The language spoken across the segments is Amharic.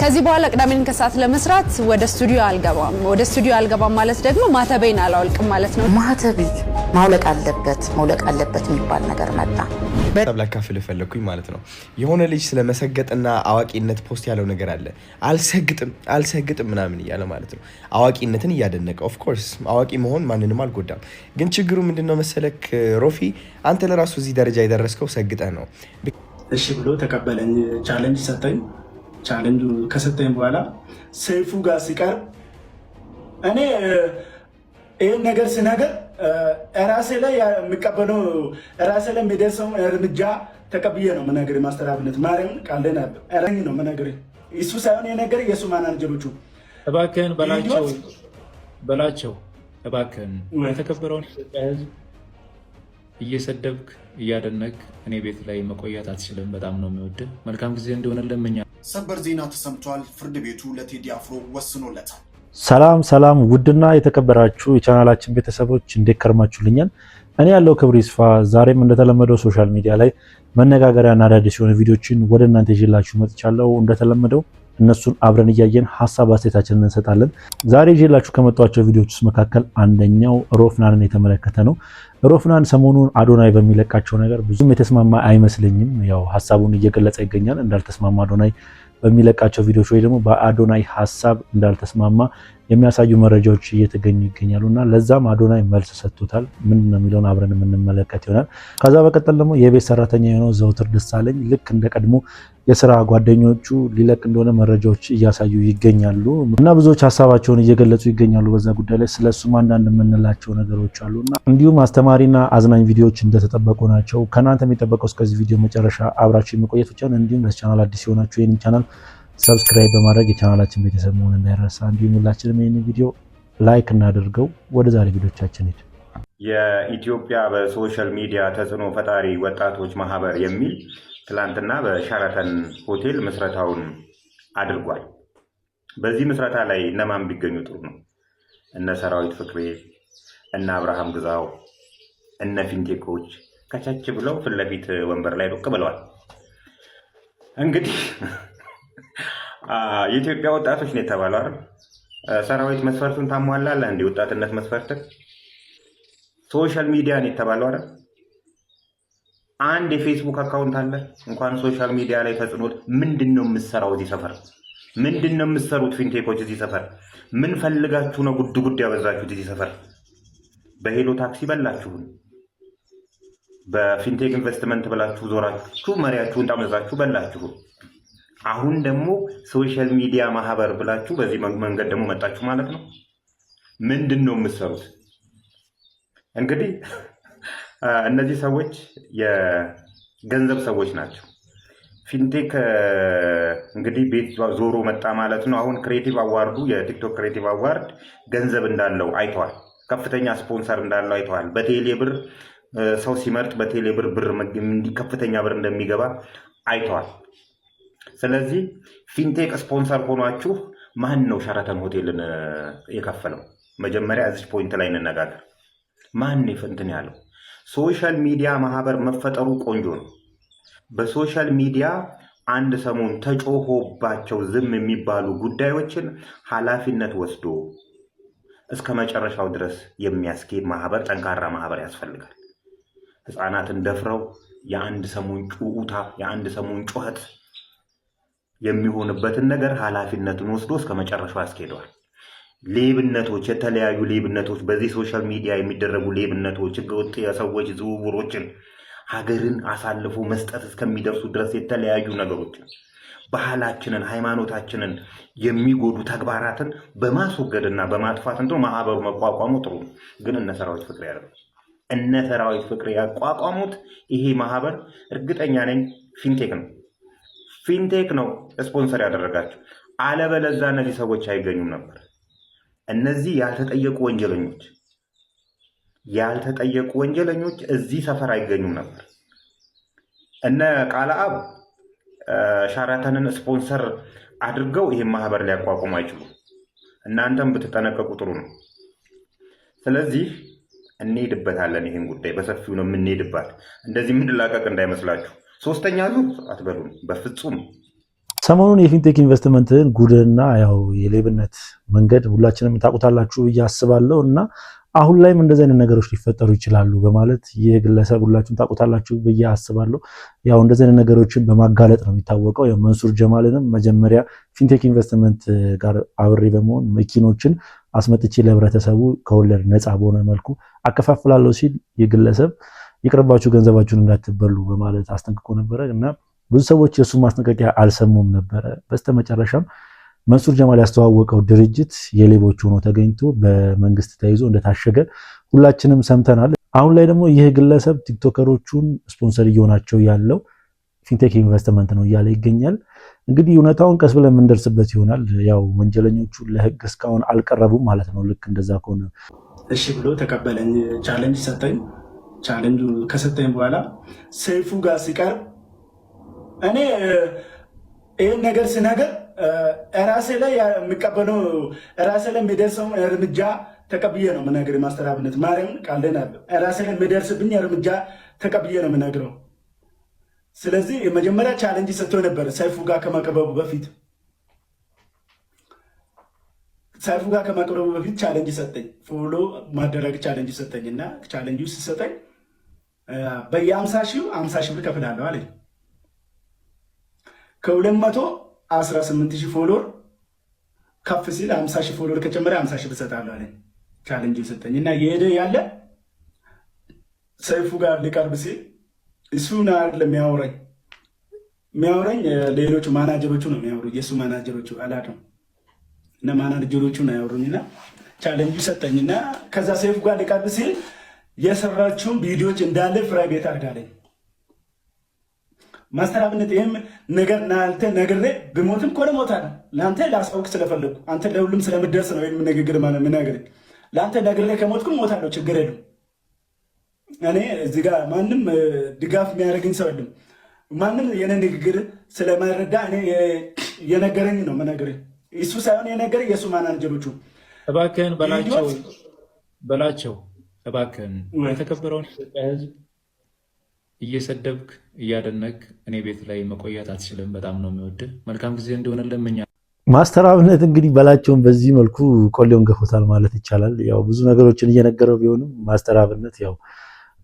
ከዚህ በኋላ ቅዳሜን ከሰዓት ለመስራት ወደ ስቱዲዮ አልገባም ማለት ደግሞ ማተቤን አላወልቅም ማለት ነው። ማተቤ ማውለቅ አለበት የሚባል ነገር መጣ። በጣም ላካፍል ፈለኩኝ ማለት ነው። የሆነ ልጅ ስለመሰገጥና አዋቂነት ፖስት ያለው ነገር አለ። አልሰግጥም ምናምን እያለ ማለት ነው። አዋቂነትን እያደነቀ ኦፍ ኮርስ አዋቂ መሆን ማንንም አልጎዳም። ግን ችግሩ ምንድነው መሰለክ ሮፊ፣ አንተ ለራሱ እዚህ ደረጃ የደረስከው ሰግጠህ ነው። እሺ ብሎ ተቀበለኝ። ቻሌንጅ ሰጠኝ። ቻሌንጁ ከሰጠኝ በኋላ ሰይፉ ጋር ሲቀርብ እኔ ይህን ነገር ስነገር ራሴ ላይ የሚቀበለው ራሴ ላይ የሚደርሰው እርምጃ ተቀብዬ ነው መናገር። ማስተራብነት ማርያምን ቃልን አለኝ ነው መናገር። እሱ ሳይሆን የነገር የእሱ ማናጀሮቹ እባክህን በላቸው እባክህን የተከበረውን ኢትዮጵያ ሕዝብ እየሰደብክ እያደነቅ እኔ ቤት ላይ መቆየት አትችልም። በጣም ነው የሚወድህ። መልካም ጊዜ እንደሆነ ለምኛ። ሰበር ዜና ተሰምቷል። ፍርድ ቤቱ ለቴዲ አፍሮ ወስኖለታል። ሰላም ውድና የተከበራችሁ የቻናላችን ቤተሰቦች እንዴት ከርማችሁልኛል? እኔ ያለው ክብር ይስፋ ዛሬም እንደተለመደው ሶሻል ሚዲያ ላይ መነጋገሪያና አዳዲስ የሆኑ ቪዲዮችን ወደ እናንተ ይዤላችሁ መጥቻለሁ። እንደተለመደው እነሱን አብረን እያየን ሀሳብ አስተያየታችንን እንሰጣለን። ዛሬ ይዤላችሁ ከመጣኋቸው ቪዲዮዎች ውስጥ መካከል አንደኛው ሮፍናንን የተመለከተ ነው። ሮፍናን ሰሞኑን አዶናይ በሚለቃቸው ነገር ብዙም የተስማማ አይመስለኝም። ያው ሀሳቡን እየገለጸ ይገኛል። እንዳልተስማማ አዶናይ በሚለቃቸው ቪዲዮዎች ወይ ደግሞ በአዶናይ ሀሳብ እንዳልተስማማ የሚያሳዩ መረጃዎች እየተገኙ ይገኛሉና ለዛም አዶናይ መልስ ሰጥቶታል። ምንድነው የሚለውን አብረን የምንመለከት ይሆናል። ከዛ በቀጠል ደግሞ የቤት ሰራተኛ የሆነው ዘውትር ደሳለኝ ልክ እንደቀድሞ የስራ ጓደኞቹ ሊለቅ እንደሆነ መረጃዎች እያሳዩ ይገኛሉ እና ብዙዎች ሀሳባቸውን እየገለጹ ይገኛሉ በዛ ጉዳይ ላይ። ስለሱም አንዳንድ የምንላቸው ነገሮች አሉና እንዲሁም አስተማሪና አዝናኝ ቪዲዮዎች እንደተጠበቁ ናቸው። ከናንተ የሚጠበቀው እስከዚህ ቪዲዮ መጨረሻ አብራችሁ የመቆየት ብቻ ነው። እንዲሁም ለቻናል አዲስ የሆናችሁ ይህንን ቻናል ሰብስክራይብ በማድረግ የቻናላችን ቤተሰብ መሆን እንዳይረሳ። እንዲሁም ሁላችንም ይህንን ቪዲዮ ላይክ እናደርገው። ወደ ዛሬ ቪዲዮቻችን ሄድ። የኢትዮጵያ በሶሻል ሚዲያ ተጽዕኖ ፈጣሪ ወጣቶች ማህበር የሚል ትላንትና በሸራተን ሆቴል ምስረታውን አድርጓል። በዚህ ምስረታ ላይ እነማን ቢገኙ ጥሩ ነው? እነ ሰራዊት ፍቅሬ፣ እነ አብርሃም ግዛው፣ እነ ፊንቴኮች ከቻች ብለው ፊት ለፊት ወንበር ላይ ዱቅ ብለዋል። እንግዲህ የኢትዮጵያ ወጣቶች ነው የተባለው አይደል? ሰራዊት መስፈርቱን ታሟላለህ እንዴ? ወጣትነት መስፈርት ሶሻል ሚዲያ ነው የተባለው አይደል? አንድ የፌስቡክ አካውንት አለ እንኳን ሶሻል ሚዲያ ላይ ተጽዕኖት። ምንድነው የምትሰራው እዚህ ሰፈር? ምንድነው የምትሰሩት ፊንቴኮች እዚህ ሰፈር? ምን ፈልጋችሁ ነው ጉድ ያበዛችሁት እዚህ ሰፈር? በሄሎ ታክሲ በላችሁን፣ በፊንቴክ ኢንቨስትመንት ብላችሁ ዞራችሁ መሪያችሁን ጠምዛችሁ በላችሁን። አሁን ደግሞ ሶሻል ሚዲያ ማህበር ብላችሁ በዚህ መንገድ ደግሞ መጣችሁ ማለት ነው። ምንድነው የምትሰሩት? እንግዲህ እነዚህ ሰዎች የገንዘብ ሰዎች ናቸው። ፊንቴክ እንግዲህ ቤት ዞሮ መጣ ማለት ነው። አሁን ክሬቲቭ አዋርዱ የቲክቶክ ክሬቲቭ አዋርድ ገንዘብ እንዳለው አይተዋል። ከፍተኛ ስፖንሰር እንዳለው አይተዋል። በቴሌ ብር ሰው ሲመርጥ በቴሌ ብር ከፍተኛ ብር እንደሚገባ አይተዋል። ስለዚህ ፊንቴክ ስፖንሰር ሆኗችሁ ማን ነው ሸራተን ሆቴልን የከፈለው? መጀመሪያ እዚህ ፖይንት ላይ እንነጋገር። ማን ነው እንትን ያለው? ሶሻል ሚዲያ ማህበር መፈጠሩ ቆንጆ ነው። በሶሻል ሚዲያ አንድ ሰሞን ተጮሆባቸው ዝም የሚባሉ ጉዳዮችን ኃላፊነት ወስዶ እስከ መጨረሻው ድረስ የሚያስኬድ ማህበር፣ ጠንካራ ማህበር ያስፈልጋል። ህፃናትን ደፍረው የአንድ ሰሞን ጩኡታ የአንድ ሰሞን ጩኸት የሚሆንበትን ነገር ኃላፊነቱን ወስዶ እስከ መጨረሻው ያስኬደዋል። ሌብነቶች፣ የተለያዩ ሌብነቶች፣ በዚህ ሶሻል ሚዲያ የሚደረጉ ሌብነቶች፣ ህገወጥ የሰዎች ዝውውሮችን፣ ሀገርን አሳልፎ መስጠት እስከሚደርሱ ድረስ የተለያዩ ነገሮችን፣ ባህላችንን፣ ሃይማኖታችንን የሚጎዱ ተግባራትን በማስወገድና በማጥፋት ማህበሩ መቋቋሙ ጥሩ ነው። ግን እነ ሰራዊት ፍቅሬ ያቋቋሙት ይሄ ማህበር እርግጠኛ ነኝ ፊንቴክ ነው ስፖንሰር ያደረጋቸው። አለበለዚያ እነዚህ ሰዎች አይገኙም ነበር። እነዚህ ያልተጠየቁ ወንጀለኞች እዚህ ሰፈር አይገኙም ነበር። እነ ቃለአብ ሸራተንን ስፖንሰር አድርገው ይሄን ማህበር ሊያቋቁሙ አይችሉም። እናንተም ብትጠነቀቁ ጥሩ ነው። ስለዚህ እንሄድበታለን። ይሄን ጉዳይ በሰፊው ነው የምንሄድባት። እንደዚህ ምንላቀቅ እንዳይመስላችሁ። ሶስተኛ ዙር አትበሉን በፍጹም። ሰሞኑን የፊንቴክ ኢንቨስትመንትን ጉድና ያው የሌብነት መንገድ ሁላችንም ታውቁታላችሁ ብዬ አስባለሁ እና አሁን ላይም እንደዚህ አይነት ነገሮች ሊፈጠሩ ይችላሉ በማለት ይህ ግለሰብ ሁላችሁም ታውቁታላችሁ ብዬ አስባለሁ። ያው እንደዚህ አይነት ነገሮችን በማጋለጥ ነው የሚታወቀው። ያው መንሱር ጀማልንም መጀመሪያ ፊንቴክ ኢንቨስትመንት ጋር አብሬ በመሆን መኪኖችን አስመጥቼ ለህብረተሰቡ ከወለድ ነፃ በሆነ መልኩ አከፋፍላለሁ ሲል ይህ ግለሰብ ይቅርባችሁ ገንዘባችሁን እንዳትበሉ በማለት አስጠንቅቆ ነበረ እና ብዙ ሰዎች የእሱ ማስጠንቀቂያ አልሰሙም ነበረ። በስተመጨረሻም መንሱር ጀማል ያስተዋወቀው ድርጅት የሌቦች ሆኖ ተገኝቶ በመንግስት ተይዞ እንደታሸገ ሁላችንም ሰምተናል። አሁን ላይ ደግሞ ይህ ግለሰብ ቲክቶከሮቹን ስፖንሰር እየሆናቸው ያለው ፊንቴክ ኢንቨስትመንት ነው እያለ ይገኛል። እንግዲህ እውነታውን ቀስ ብለን የምንደርስበት ይሆናል። ያው ወንጀለኞቹ ለህግ እስካሁን አልቀረቡም ማለት ነው። ልክ እንደዛ ከሆነ እሺ ብሎ ተቀበለኝ። ቻሌንጅ ሰጠኝ። ቻሌንጁ ከሰጠኝ በኋላ ሰይፉ ጋር ሲቀርብ እኔ ይህን ነገር ስነገር ራሴ ላይ የሚቀበለው ራሴ ላይ የሚደርሰው እርምጃ ተቀብዬ ነው የምነግርህ። ማስተር አብነት ማርያምን ቃልን አለ ራሴ ላይ የሚደርስብኝ እርምጃ ተቀብዬ ነው የምነግረው። ስለዚህ መጀመሪያ ቻሌንጅ ሰጥቶ ነበር ሰይፉ ጋር ከመቅረቡ በፊት ቻሌንጅ ሰጠኝ። ፎሎ ማደረግ ቻሌንጅ ሰጠኝ እና ቻሌንጁ ሲሰጠኝ በየ50 ሺህ ብር ከፍላለሁ አለኝ። ከ218 ሺህ ፎሎወር ከፍ ሲል 50 ሺህ ፎሎወር ከጨመረ 50 ሺህ ብር እሰጣለሁ አለኝ። ቻሌንጅ ሰጠኝ እና የሄደ ያለ ሰይፉ ጋር ሊቀርብ ሲል እሱን አይደለም የሚያወራኝ ሌሎቹ ማናጀሮቹ ነው የሚያወሩኝ። የእሱ ማናጀሮቹ አላውቅም እና ማናጀሮቹ ነው ያወሩኝና ቻሌንጁ ሰጠኝና ከዛ ሰይፉ ጋር ሊቀርብ ሲል የሰራችውን ቪዲዮዎች እንዳለ ፕራይቬት አድርጋለኝ። ማስተር አብነት ይህም ነገር ናንተ ነግሬ ብሞትም ኮነ ሞታለሁ ለአንተ ላሳውቅ ስለፈለጉ አንተ ለሁሉም ስለምደርስ ነው ይህም ንግግር ማለት ምናገር ለአንተ ነግሬ ከሞትኩም ሞታለሁ፣ ችግር የለም። እኔ እዚህ ጋር ማንም ድጋፍ የሚያደርግኝ ሰው የለም። ማንም የኔ ንግግር ስለማይረዳ እኔ የነገረኝ ነው መናገር። እሱ ሳይሆን የነገረኝ የእሱ ማናጀሮቹ እባክህን በላቸው እባክህን የተከበረውን ኢትዮጵያ ሕዝብ እየሰደብክ እያደነክ እኔ ቤት ላይ መቆየት አትችልም። በጣም ነው የሚወድህ። መልካም ጊዜ እንደሆነ ለምኛ። ማስተር አብነት እንግዲህ በላቸውን በዚህ መልኩ ቆሌውን ገፎታል ማለት ይቻላል። ያው ብዙ ነገሮችን እየነገረው ቢሆንም ማስተር አብነት ያው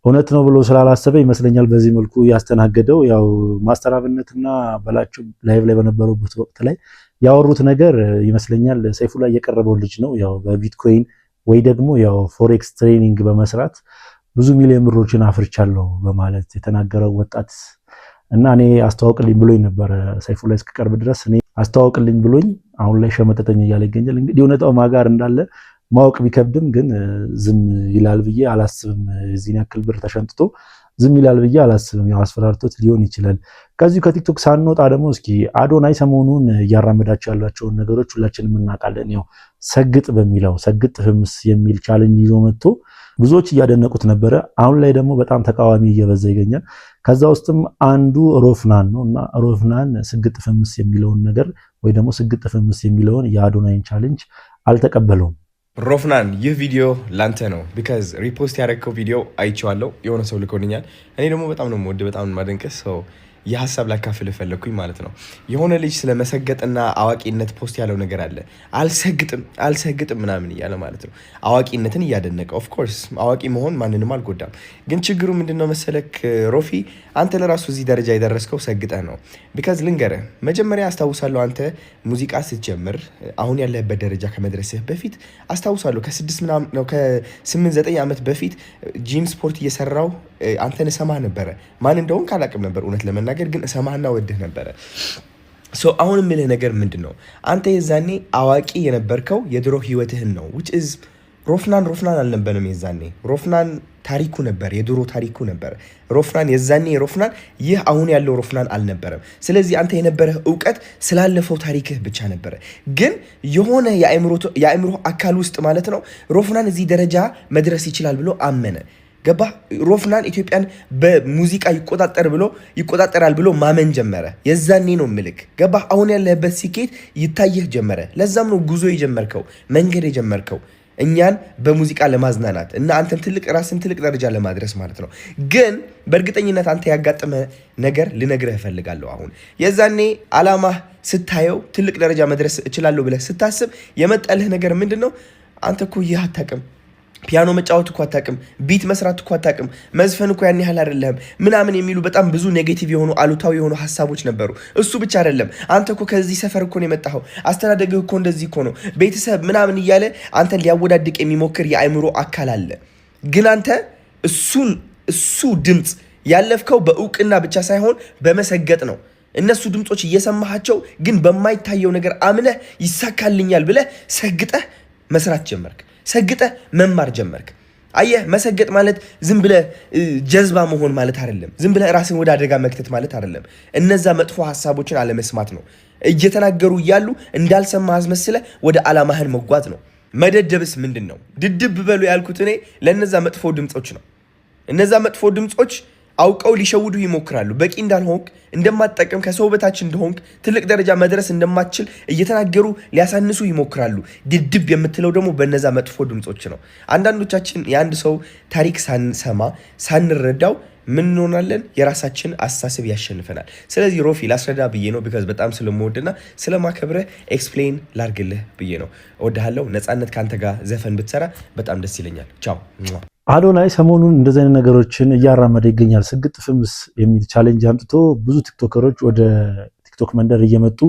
እውነት ነው ብሎ ስላላሰበ ይመስለኛል በዚህ መልኩ ያስተናገደው። ያው ማስተር አብነትና በላቸው ላይቭ ላይ በነበሩበት ወቅት ላይ ያወሩት ነገር ይመስለኛል ሰይፉ ላይ የቀረበው ልጅ ነው። ያው በቢትኮይን ወይ ደግሞ ያው ፎሬክስ ትሬኒንግ በመስራት ብዙ ሚሊዮን ብሮችን አፍርቻለሁ በማለት የተናገረው ወጣት እና እኔ አስተዋውቅልኝ ብሎኝ ነበረ ሰይፉ ላይ እስከቀርብ ድረስ እኔ አስተዋውቅልኝ ብሎኝ አሁን ላይ ሸመጠጠኝ እያለ ይገኛል። እንግዲህ እውነታው ማጋር እንዳለ ማወቅ ቢከብድም ግን ዝም ይላል ብዬ አላስብም። እዚህን ያክል ብር ተሸንጥቶ ዝም ይላል ብዬ አላስብም። ያው አስፈራርቶት ሊሆን ይችላል። ከዚሁ ከቲክቶክ ሳንወጣ ደግሞ እስኪ አዶናይ ሰሞኑን እያራመዳቸው ያሏቸውን ነገሮች ሁላችንም እናውቃለን። ያው ሰግጥ በሚለው ሰግጥ ፍምስ የሚል ቻሌንጅ ይዞ መጥቶ ብዙዎች እያደነቁት ነበረ። አሁን ላይ ደግሞ በጣም ተቃዋሚ እየበዛ ይገኛል። ከዛ ውስጥም አንዱ ሮፍናን ነው እና ሮፍናን ስግጥ ፍምስ የሚለውን ነገር ወይ ደግሞ ስግጥ ፍምስ የሚለውን የአዶናይን ቻሌንጅ አልተቀበለውም። ሮፍናን ይህ ቪዲዮ ላንተ ነው። ቢካዝ ሪፖስት ያደረግከው ቪዲዮ አይቼዋለሁ፣ የሆነ ሰው ልኮልኛል። እኔ ደግሞ በጣም ነው የምወድ በጣም ማደንቀስ ሰው የሀሳብ ላካፍል ፈለግኩኝ ማለት ነው። የሆነ ልጅ ስለ መሰገጥና አዋቂነት ፖስት ያለው ነገር አለ። አልሰግጥም ምናምን እያለ ማለት ነው። አዋቂነትን እያደነቀ ኦፍኮርስ አዋቂ መሆን ማንንም አልጎዳም። ግን ችግሩ ምንድነው መሰለክ ሮፊ፣ አንተ ለራሱ እዚህ ደረጃ የደረስከው ሰግጠህ ነው። ቢካዝ ልንገርህ፣ መጀመሪያ አስታውሳለሁ አንተ ሙዚቃ ስትጀምር አሁን ያለህበት ደረጃ ከመድረስህ በፊት አስታውሳለሁ ከ8-9 ዓመት በፊት ጂም ስፖርት እየሰራው አንተን እሰማህ ነበረ። ማን እንደሆን ካላቅም ነበር እውነት ለመናገር ግን እሰማህና ወድህ ነበረ። አሁን የምልህ ነገር ምንድን ነው፣ አንተ የዛኔ አዋቂ የነበርከው የድሮ ህይወትህን ነው። which is ሮፍናን አልነበረም የዛኔ። ሮፍናን ታሪኩ ነበር፣ የድሮ ታሪኩ ነበር። ሮፍናን የዛኔ ሮፍናን ይህ አሁን ያለው ሮፍናን አልነበረም። ስለዚህ አንተ የነበረህ እውቀት ስላለፈው ታሪክህ ብቻ ነበረ። ግን የሆነ የአእምሮ አካል ውስጥ ማለት ነው ሮፍናን እዚህ ደረጃ መድረስ ይችላል ብሎ አመነ። ገባ? ሮፍናን ኢትዮጵያን በሙዚቃ ይቆጣጠራል ብሎ ማመን ጀመረ። የዛኔ ነው ምልክ። ገባ? አሁን ያለህበት ስኬት ይታየህ ጀመረ። ለዛም ነው ጉዞ የጀመርከው፣ መንገድ የጀመርከው። እኛን በሙዚቃ ለማዝናናት እና አንተን ራስን ትልቅ ደረጃ ለማድረስ ማለት ነው። ግን በእርግጠኝነት አንተ ያጋጠመ ነገር ልነግርህ እፈልጋለሁ። አሁን የዛኔ አላማህ ስታየው ትልቅ ደረጃ መድረስ እችላለሁ ብለህ ስታስብ የመጣልህ ነገር ምንድነው? አንተ እኮ ይህ አታውቅም፣ ፒያኖ መጫወት እኮ አታውቅም፣ ቢት መስራት እኮ አታውቅም፣ መዝፈን እኮ ያን ያህል አይደለም ምናምን የሚሉ በጣም ብዙ ኔጌቲቭ የሆኑ አሉታዊ የሆኑ ሀሳቦች ነበሩ። እሱ ብቻ አይደለም፣ አንተ እኮ ከዚህ ሰፈር እኮ ነው የመጣኸው፣ አስተዳደግህ እኮ እንደዚህ እኮ ነው፣ ቤተሰብ ምናምን እያለ አንተን ሊያወዳድቅ የሚሞክር የአእምሮ አካል አለ። ግን አንተ እሱ ድምፅ ያለፍከው በእውቅና ብቻ ሳይሆን በመሰገጥ ነው። እነሱ ድምፆች እየሰማሃቸው ግን በማይታየው ነገር አምነህ ይሳካልኛል ብለህ ሰግጠህ መስራት ጀመርክ። ሰግጠህ መማር ጀመርክ። አየህ፣ መሰገጥ ማለት ዝም ብለህ ጀዝባ መሆን ማለት አይደለም። ዝም ብለህ ራስን ወደ አደጋ መክተት ማለት አይደለም። እነዛ መጥፎ ሀሳቦችን አለመስማት ነው። እየተናገሩ እያሉ እንዳልሰማህ አስመስለህ ወደ ዓላማህን መጓዝ ነው። መደደብስ ምንድን ነው? ድድብ በሉ ያልኩት እኔ ለነዛ መጥፎ ድምፆች ነው። እነዛ መጥፎ ድምፆች አውቀው ሊሸውዱ ይሞክራሉ። በቂ እንዳልሆንክ፣ እንደማትጠቅም፣ ከሰው በታች እንደሆንክ፣ ትልቅ ደረጃ መድረስ እንደማትችል እየተናገሩ ሊያሳንሱ ይሞክራሉ። ድድብ የምትለው ደግሞ በነዛ መጥፎ ድምፆች ነው። አንዳንዶቻችን የአንድ ሰው ታሪክ ሳንሰማ ሳንረዳው ምን እንሆናለን? የራሳችን አስተሳሰብ ያሸንፈናል። ስለዚህ ሮፊ ላስረዳ ብዬ ነው፣ ቢካዝ በጣም ስለምወድና ስለማከብረህ ኤክስፕሌን ላርግልህ ብዬ ነው። እወድሃለሁ። ነፃነት ከአንተ ጋር ዘፈን ብትሰራ በጣም ደስ ይለኛል። ቻው። አዶናይ ሰሞኑን እንደዚህ አይነት ነገሮችን እያራመደ ይገኛል። ስግጥ ፍምስ የሚል ቻሌንጅ አምጥቶ ብዙ ቲክቶከሮች ወደ ቲክቶክ መንደር እየመጡ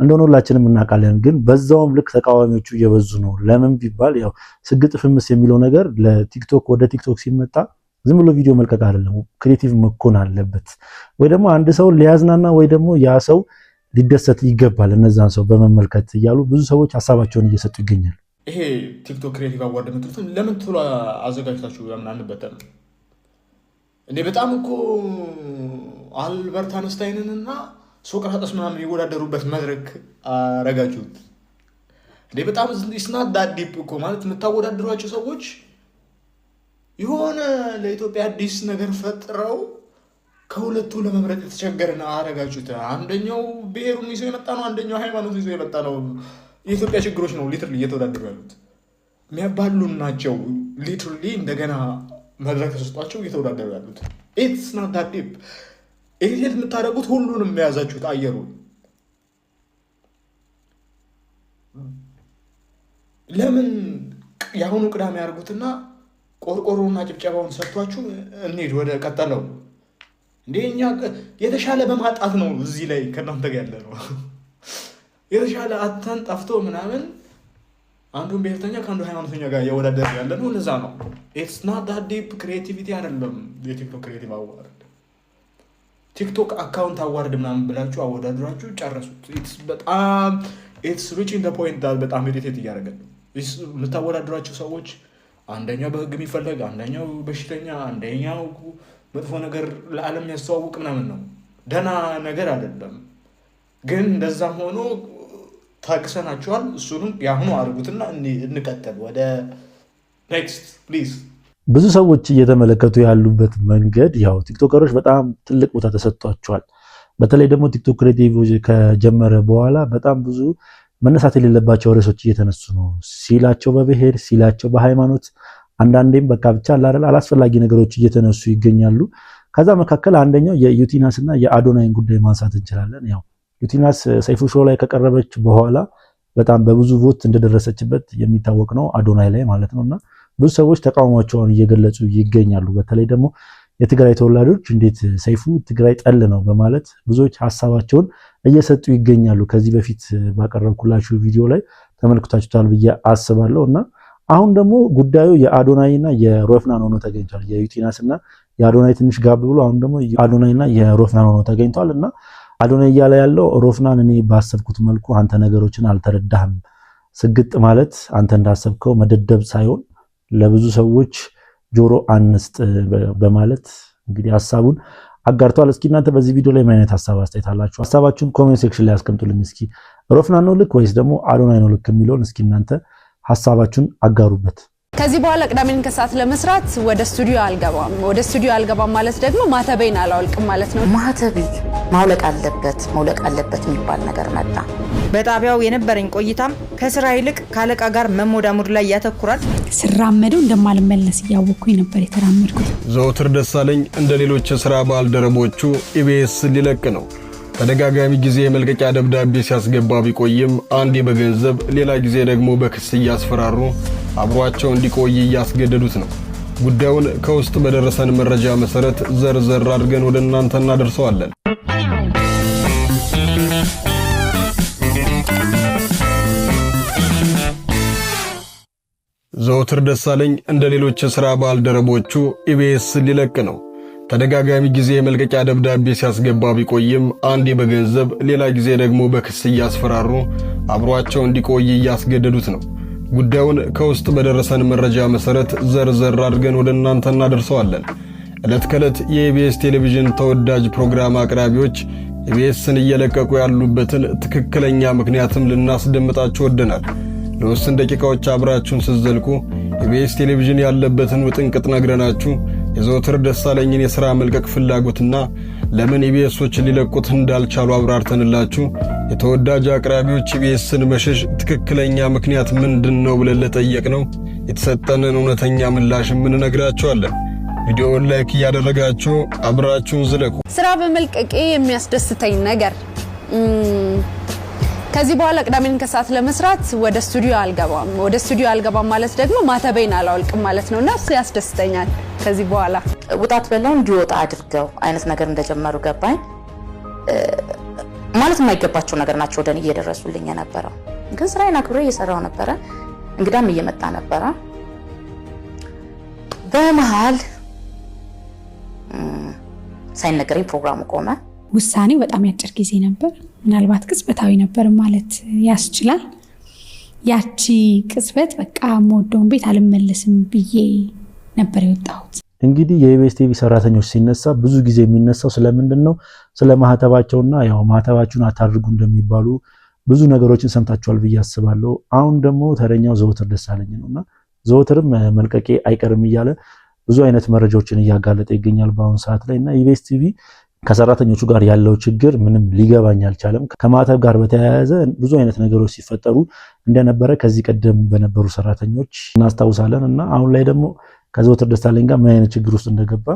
እንደሆነ ሁላችንም እናውቃለን። ግን በዛውም ልክ ተቃዋሚዎቹ እየበዙ ነው። ለምን ቢባል ያው ስግጥ ፍምስ የሚለው ነገር ለቲክቶክ ወደ ቲክቶክ ሲመጣ ዝም ብሎ ቪዲዮ መልቀቅ አይደለም፣ ክሬቲቭ መኮን አለበት። ወይ ደግሞ አንድ ሰው ሊያዝናና ወይ ደግሞ ያ ሰው ሊደሰት ይገባል እነዛን ሰው በመመልከት እያሉ ብዙ ሰዎች ሀሳባቸውን እየሰጡ ይገኛል። ይሄ ቲክቶክ ክሬቲቭ አዋርድ የምትሉትም ለምን ቶሎ አዘጋጅታችሁ ለምን አንበተንም? እኔ በጣም እኮ አልበርት አንስታይንን እና ሶቅራጠስ ምናምን የወዳደሩበት መድረክ አረጋችሁት። እኔ በጣም ስናት ዳዲፕ እኮ ማለት የምታወዳደሯቸው ሰዎች የሆነ ለኢትዮጵያ አዲስ ነገር ፈጥረው ከሁለቱ ለመምረጥ የተቸገረን አረጋችሁት። አንደኛው ብሔሩን ይዞ የመጣ ነው፣ አንደኛው ሃይማኖት ይዞ የመጣ ነው። የኢትዮጵያ ችግሮች ነው ሊትራሊ እየተወዳደሩ ያሉት፣ የሚያባሉን ናቸው። ሊትራሊ እንደገና መድረክ ተሰጧቸው እየተወዳደሩ ያሉት። ኢትስ ናት ዳት ዲፕ። ኤዲት የምታደርጉት ሁሉንም የያዛችሁት አየሩ። ለምን የአሁኑ ቅዳሜ ያደርጉትና ቆርቆሮና ጭብጨባውን ሰጥቷችሁ እንሂድ ወደ ቀጠለው። እንደኛ የተሻለ በማጣት ነው እዚህ ላይ ከእናንተ ጋር ያለ ነው። የተሻለ አተን ጠፍቶ ምናምን አንዱን ብሔርተኛ ከአንዱ ሃይማኖተኛ ጋር የወዳደር ያለ ነው። እነዛ ነው። ኢትስ ናት ዳት ዲፕ። ክሬቲቪቲ አይደለም የቲክቶክ ክሬቲቭ አዋርድ። ቲክቶክ አካውንት አዋርድ ምናምን ብላችሁ አወዳድራችሁ ጨረሱት። ኢትስ ሪቺንግ ዘ ፖይንት ዳት በጣም ኢሪቴት እያደረገ ነው። የምታወዳድሯቸው ሰዎች አንደኛው በህግ የሚፈለግ፣ አንደኛው በሽተኛ፣ አንደኛው መጥፎ ነገር ለዓለም ያስተዋውቅ ምናምን ነው። ደህና ነገር አይደለም። ግን እንደዛም ሆኖ ታቅሰናቸዋል። እሱንም የአሁኑ አድርጉትና እንቀጥል ወደ ኔክስት ፕሊዝ። ብዙ ሰዎች እየተመለከቱ ያሉበት መንገድ ያው ቲክቶከሮች በጣም ትልቅ ቦታ ተሰጥቷቸዋል። በተለይ ደግሞ ቲክቶክ ክሬቲቭ ከጀመረ በኋላ በጣም ብዙ መነሳት የሌለባቸው ርዕሶች እየተነሱ ነው። ሲላቸው በብሔር ሲላቸው በሃይማኖት አንዳንዴም በቃ ብቻ አላስፈላጊ ነገሮች እየተነሱ ይገኛሉ። ከዛ መካከል አንደኛው የዩቲናስ እና የአዶናይን ጉዳይ ማንሳት እንችላለን። ያው ዩቲናስ ሰይፉ ሾው ላይ ከቀረበች በኋላ በጣም በብዙ ቮት እንደደረሰችበት የሚታወቅ ነው፣ አዶናይ ላይ ማለት ነው። እና ብዙ ሰዎች ተቃውሟቸውን እየገለጹ ይገኛሉ። በተለይ ደግሞ የትግራይ ተወላጆች እንዴት ሰይፉ ትግራይ ጠል ነው በማለት ብዙዎች ሀሳባቸውን እየሰጡ ይገኛሉ። ከዚህ በፊት ባቀረብኩላችሁ ቪዲዮ ላይ ተመልክታችሁታል ብዬ አስባለሁ። እና አሁን ደግሞ ጉዳዩ የአዶናይና የሮፍናን ሆኖ ተገኝቷል። የዩቲናስና የአዶናይ ትንሽ ጋብ ብሎ አሁን ደግሞ አዶናይና የሮፍናን ሆኖ ተገኝቷል። እና አዶናይ እያለ ያለው ሮፍናን እኔ ባሰብኩት መልኩ አንተ ነገሮችን አልተረዳህም፣ ስግጥ ማለት አንተ እንዳሰብከው መደደብ ሳይሆን ለብዙ ሰዎች ጆሮ አንስጥ በማለት እንግዲህ ሐሳቡን አጋርቷል። እስኪ እናንተ በዚህ ቪዲዮ ላይ ምን አይነት ሐሳብ አስተያየት አላችሁ? ሐሳባችሁን ኮሜንት ሴክሽን ላይ አስቀምጡልኝ። እስኪ ሮፍናን ነው ልክ ወይስ ደግሞ አዶናይ ነው ልክ የሚለውን እስኪ እናንተ ሐሳባችሁን አጋሩበት። ከዚህ በኋላ ቅዳሜን ከሰዓት ለመስራት ወደ ስቱዲዮ አልገባም ማለት ደግሞ ማተቤን አላወልቅም ማለት ነው። ማተቤ መውለቅ አለበት የሚባል ነገር መጣ። በጣቢያው የነበረኝ ቆይታም ከስራ ይልቅ ካለቃ ጋር መሞዳሙድ ላይ ያተኩራል። ስራመደው እንደማልመለስ ያወኩኝ ነበር የተራመድኩት። ዘወትር ደሳለኝ እንደ ሌሎች የሥራ ባልደረቦቹ ኢቢኤስ ሊለቅ ነው። ተደጋጋሚ ጊዜ መልቀቂያ ደብዳቤ ሲያስገባ ቢቆይም አንዴ በገንዘብ ሌላ ጊዜ ደግሞ በክስ እያስፈራሩ አብሯቸው እንዲቆይ እያስገደዱት ነው። ጉዳዩን ከውስጥ በደረሰን መረጃ መሰረት ዘርዘር አድርገን ወደ እናንተ እናደርሰዋለን። ዘወትር ደሳለኝ እንደ ሌሎች የሥራ ባልደረቦቹ ኢቢኤስ ሊለቅ ነው። ተደጋጋሚ ጊዜ መልቀቂያ ደብዳቤ ሲያስገባ ቢቆይም አንዴ በገንዘብ ሌላ ጊዜ ደግሞ በክስ እያስፈራሩ አብሯቸው እንዲቆይ እያስገደዱት ነው። ጉዳዩን ከውስጥ በደረሰን መረጃ መሰረት ዘርዘር አድርገን ወደ እናንተ እናደርሰዋለን። ዕለት ከዕለት የኢቢኤስ ቴሌቪዥን ተወዳጅ ፕሮግራም አቅራቢዎች ኢቢኤስን እየለቀቁ ያሉበትን ትክክለኛ ምክንያትም ልናስደምጣችሁ ወደናል። ለውስን ደቂቃዎች አብራችሁን ስትዘልቁ ኢቢኤስ ቴሌቪዥን ያለበትን ውጥንቅጥ ነግረናችሁ የዘወትር ደሳለኝን የሥራ መልቀቅ ፍላጎትና ለምን ኢቢኤሶች ሊለቁት እንዳልቻሉ አብራርተንላችሁ የተወዳጅ አቅራቢዎች ኢቢኤስን መሸሽ ትክክለኛ ምክንያት ምንድነው ብለን ለጠየቅነው የተሰጠንን እውነተኛ ምላሽ ምን ነግራችኋለን። ቪዲዮውን ላይክ እያደረጋችሁ አብራችሁን ዝለቁ። ስራ በመልቀቄ የሚያስደስተኝ ነገር ከዚህ በኋላ ቅዳሜን ከሰዓት ለመስራት ወደ ስቱዲዮ አልገባም ማለት ደግሞ ማተቤን አላወልቅም ማለት ነውና ያስደስተኛል። ከዚህ በኋላ ውጣት በለው እንዲወጣ አድርገው አይነት ነገር እንደጀመሩ ገባኝ። ማለት የማይገባቸው ነገር ናቸው ወደኔ እየደረሱልኝ የነበረው። ግን ስራዬን አክብሬ እየሰራው ነበረ። እንግዳም እየመጣ ነበረ። በመሃል ሳይነገረኝ ፕሮግራሙ ቆመ። ውሳኔው በጣም ያጭር ጊዜ ነበር። ምናልባት ቅጽበታዊ ነበር ማለት ያስችላል። ያቺ ቅጽበት በቃ ሞዶን ቤት አልመለስም ብዬ ነበር የወጣሁት። እንግዲህ የኢቢኤስ ቲቪ ሰራተኞች ሲነሳ ብዙ ጊዜ የሚነሳው ስለምንድነው? ስለ ማህተባቸውና ያው ማህተባችሁን አታድርጉ እንደሚባሉ ብዙ ነገሮችን ሰምታችኋል ብዬ አስባለሁ። አሁን ደግሞ ተረኛው ዘወትር ደሳለኝ ነውና ዘወትርም መልቀቄ አይቀርም እያለ ብዙ አይነት መረጃዎችን እያጋለጠ ይገኛል በአሁን ሰዓት ላይና ኢቢኤስ ቲቪ ከሰራተኞቹ ጋር ያለው ችግር ምንም ሊገባኝ አልቻለም። ከማህተብ ጋር በተያያዘ ብዙ አይነት ነገሮች ሲፈጠሩ እንደነበረ ከዚህ ቀደም በነበሩ ሰራተኞች እናስታውሳለን እና አሁን ላይ ደግሞ ከዘወትር ደሳለኝ ጋር ምን አይነት ችግር ውስጥ እንደገባ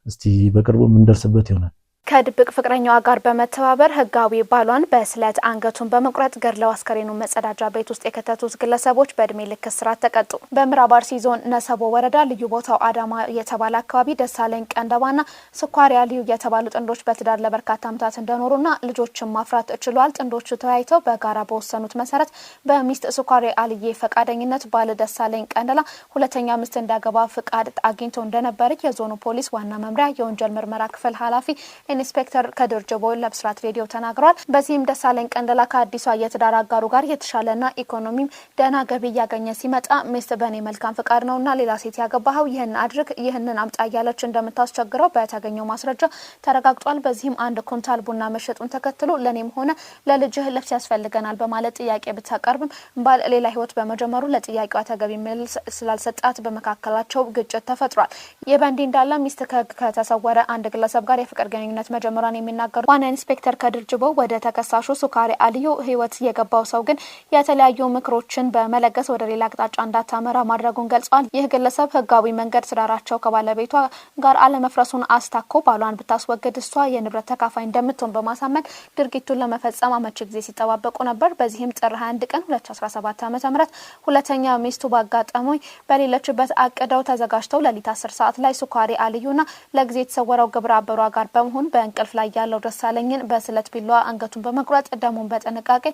እስቲ በቅርቡ የምንደርስበት ይሆናል። ከድብቅ ፍቅረኛዋ ጋር በመተባበር ህጋዊ ባሏን በስለት አንገቱን በመቁረጥ ገድለው አስከሬኑን መጸዳጃ ቤት ውስጥ የከተቱት ግለሰቦች በእድሜ ልክ እስራት ተቀጡ። በምዕራብ አርሲ ዞን ነሰቦ ወረዳ ልዩ ቦታው አዳማ የተባለ አካባቢ ደሳለኝ ቀንደባና ስኳሪ አልዩ የተባሉ ጥንዶች በትዳር ለበርካታ ዓመታት እንደኖሩና ልጆችን ማፍራት ችሏል። ጥንዶቹ ተወያይተው በጋራ በወሰኑት መሰረት በሚስት ስኳሪ አልዬ ፈቃደኝነት ባለ ደሳለኝ ቀንደላ ሁለተኛ ሚስት እንዳገባ ፍቃድ አግኝቶ እንደነበር የዞኑ ፖሊስ ዋና መምሪያ የወንጀል ምርመራ ክፍል ኃላፊ ኢንስፔክተር ከድር ጀቦል ለብስራት ሬዲዮ ተናግሯል። በዚህም ደሳለኝ ቀንደላ ከአዲሷ የትዳር አጋሩ ጋር የተሻለና ኢኮኖሚም ደህና ገቢ ያገኘ ሲመጣ ሚስት በኔ መልካም ፍቃድ ነውና ሌላ ሴት ያገባው ይህን አድርግ ይህንን አምጣ ያለች እንደምታስቸግረው በተገኘው ማስረጃ ተረጋግጧል። በዚህም አንድ ኩንታል ቡና መሸጡን ተከትሎ ለኔም ሆነ ለልጅህ ልብስ ያስፈልገናል በማለት ጥያቄ ብታቀርብም ባል ሌላ ህይወት በመጀመሩ ለጥያቄዋ ተገቢ መልስ ስላልሰጣት በመካከላቸው ግጭት ተፈጥሯል። የበንዲ እንዳለ ሚስት ከተሰወረ አንድ ግለሰብ ጋር የፍቅር ግንኙነት መጀመሪያን የሚናገሩ ዋና ኢንስፔክተር ከድር ጅቦ ወደ ተከሳሹ ስኳሪ አልዩ ህይወት የገባው ሰው ግን የተለያዩ ምክሮችን በመለገስ ወደ ሌላ አቅጣጫ እንዳታመራ ማድረጉን ገልጿል። ይህ ግለሰብ ህጋዊ መንገድ ትዳራቸው ከባለቤቷ ጋር አለመፍረሱን አስታኮ ባሏን ብታስወግድ እሷ የንብረት ተካፋይ እንደምትሆን በማሳመን ድርጊቱን ለመፈጸም አመቺ ጊዜ ሲጠባበቁ ነበር። በዚህም ጥር 21 ቀን 2017 ዓ.ም ሁለተኛ ሚስቱ ባጋጠመው በሌለችበት አቅደው ተዘጋጅተው ለሊት 10 ሰዓት ላይ ስኳሪ አልዩና ለጊዜ የተሰወረው ግብረ አበሯ ጋር በመሆን በእንቅልፍ ላይ ያለው ደሳለኝን በስለት ቢላዋ አንገቱን በመቁረጥ ደሙን በጥንቃቄ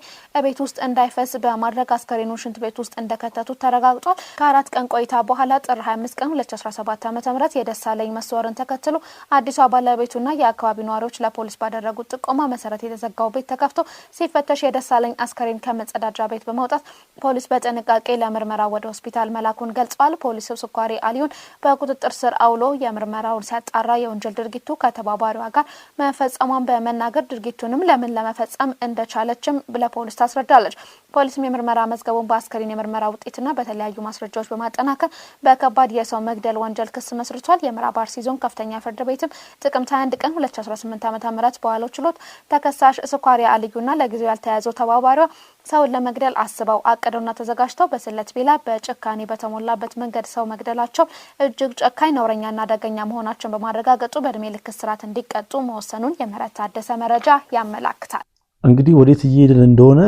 ቤት ውስጥ እንዳይፈስ በማድረግ አስከሬኑን ሽንት ቤት ውስጥ እንደከተቱት ተረጋግጧል። ከአራት ቀን ቆይታ በኋላ ጥር 25 ቀን 2017 ዓ.ም የደሳለኝ መስወርን ተከትሎ አዲሷ ባለቤቱና የአካባቢው ነዋሪዎች ለፖሊስ ባደረጉት ጥቆማ መሰረት የተዘጋው ቤት ተከፍቶ ሲፈተሽ የደሳለኝ አስከሬን ከመጸዳጃ ቤት በመውጣት ፖሊስ በጥንቃቄ ለምርመራ ወደ ሆስፒታል መላኩን ገልጿል። ፖሊስ ስኳሪ አልዩን በቁጥጥር ስር አውሎ የምርመራውን ሲያጣራ የወንጀል ድርጊቱ ከተባባሪዋ ጋር መፈጸሟን በመናገር ድርጊቱንም ለምን ለመፈጸም እንደቻለችም ለፖሊስ ታስረዳለች። ፖሊስም የምርመራ መዝገቡን በአስከሬን የምርመራ ውጤትና በተለያዩ ማስረጃዎች በማጠናከር በከባድ የሰው መግደል ወንጀል ክስ መስርቷል። የምዕራብ አርሲ ዞን ከፍተኛ ፍርድ ቤትም ጥቅምት 21 ቀን 2018 ዓ.ም በዋለው ችሎት ተከሳሽ ስኳሪያ አልዩና ለጊዜው ያልተያዘው ተባባሪዋ ሰውን ለመግደል አስበው አቅደውና ተዘጋጅተው በስለት ቢላ በጭካኔ በተሞላበት መንገድ ሰው መግደላቸው እጅግ ጨካኝ ነውረኛና አደገኛ መሆናቸውን በማረጋገጡ በእድሜ ልክ እስራት እንዲቀጡ መወሰኑን የምህረት ታደሰ መረጃ ያመላክታል። እንግዲህ ወዴት እየሄድን እንደሆነ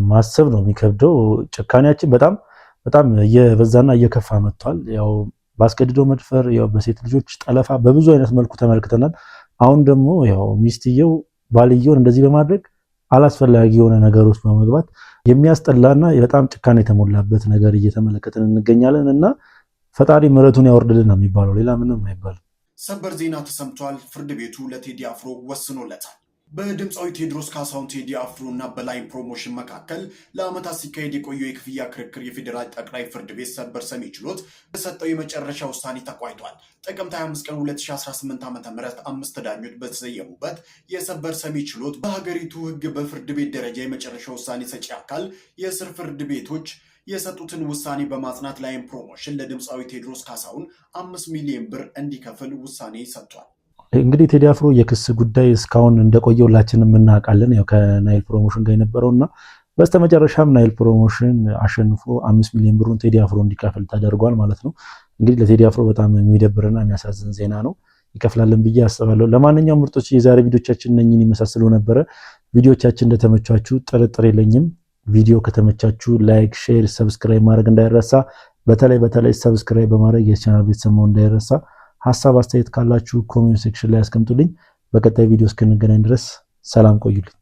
ማሰብ ነው የሚከብደው። ጭካኔያችን በጣም እየበዛና እየከፋ መጥቷል። ያው ባስገድዶ መድፈር፣ ያው በሴት ልጆች ጠለፋ በብዙ አይነት መልኩ ተመልክተናል። አሁን ደግሞ ያው ሚስትየው ባልየውን እንደዚህ በማድረግ አላስፈላጊ የሆነ ነገር ውስጥ በመግባት የሚያስጠላና በጣም ጭካኔ የተሞላበት ነገር እየተመለከትን እንገኛለን እና ፈጣሪ ምሕረቱን ያወርድልን ነው የሚባለው። ሌላ ምንም አይባልም። ሰበር ዜና ተሰምቷል። ፍርድ ቤቱ ለቴዲ አፍሮ ወስኖለታል። በድምፃዊ ቴዎድሮስ ካሳሁን ቴዲ አፍሮ እና በላይም ፕሮሞሽን መካከል ለዓመታት ሲካሄድ የቆየው የክፍያ ክርክር የፌዴራል ጠቅላይ ፍርድ ቤት ሰበር ሰሚ ችሎት በሰጠው የመጨረሻ ውሳኔ ተቋይቷል። ጥቅምት 25 ቀን 2018 ዓ.ም 5 ዳኞች በተሰየሙበት የሰበር ሰሚ ችሎት በሀገሪቱ ሕግ በፍርድ ቤት ደረጃ የመጨረሻ ውሳኔ ሰጪ አካል የስር ፍርድ ቤቶች የሰጡትን ውሳኔ በማጽናት ላይም ፕሮሞሽን ለድምፃዊ ቴዎድሮስ ካሳሁን 5 ሚሊዮን ብር እንዲከፍል ውሳኔ ሰጥቷል። እንግዲህ ቴዲ አፍሮ የክስ ጉዳይ እስካሁን እንደቆየ ሁላችንም እናውቃለን። ያው ከናይል ፕሮሞሽን ጋር የነበረውና በስተመጨረሻም ናይል ፕሮሞሽን አሸንፎ 5 ሚሊዮን ብሩን ቴዲ አፍሮ እንዲከፍል ተደርጓል ማለት ነው። እንግዲህ ለቴዲ አፍሮ በጣም የሚደብርና የሚያሳዝን ዜና ነው። ይከፍላልን ብዬ አስባለሁ። ለማንኛውም ምርጦች የዛሬ ቪዲዮቻችን እነኝን ይመሳሰሉ ነበረ። ቪዲዮቻችን እንደተመቻችሁ ጥርጥር የለኝም። ቪዲዮ ከተመቻችሁ ላይክ፣ ሼር፣ ሰብስክራይብ ማድረግ እንዳይረሳ። በተለይ ሰብስክራይብ በማድረግ የቻናል ቤተሰብ መሆን እንዳይረሳ። ሐሳብ አስተያየት ካላችሁ ኮሜንት ሴክሽን ላይ አስቀምጡልኝ። በቀጣይ ቪዲዮ እስክንገናኝ ድረስ ሰላም ቆዩልኝ።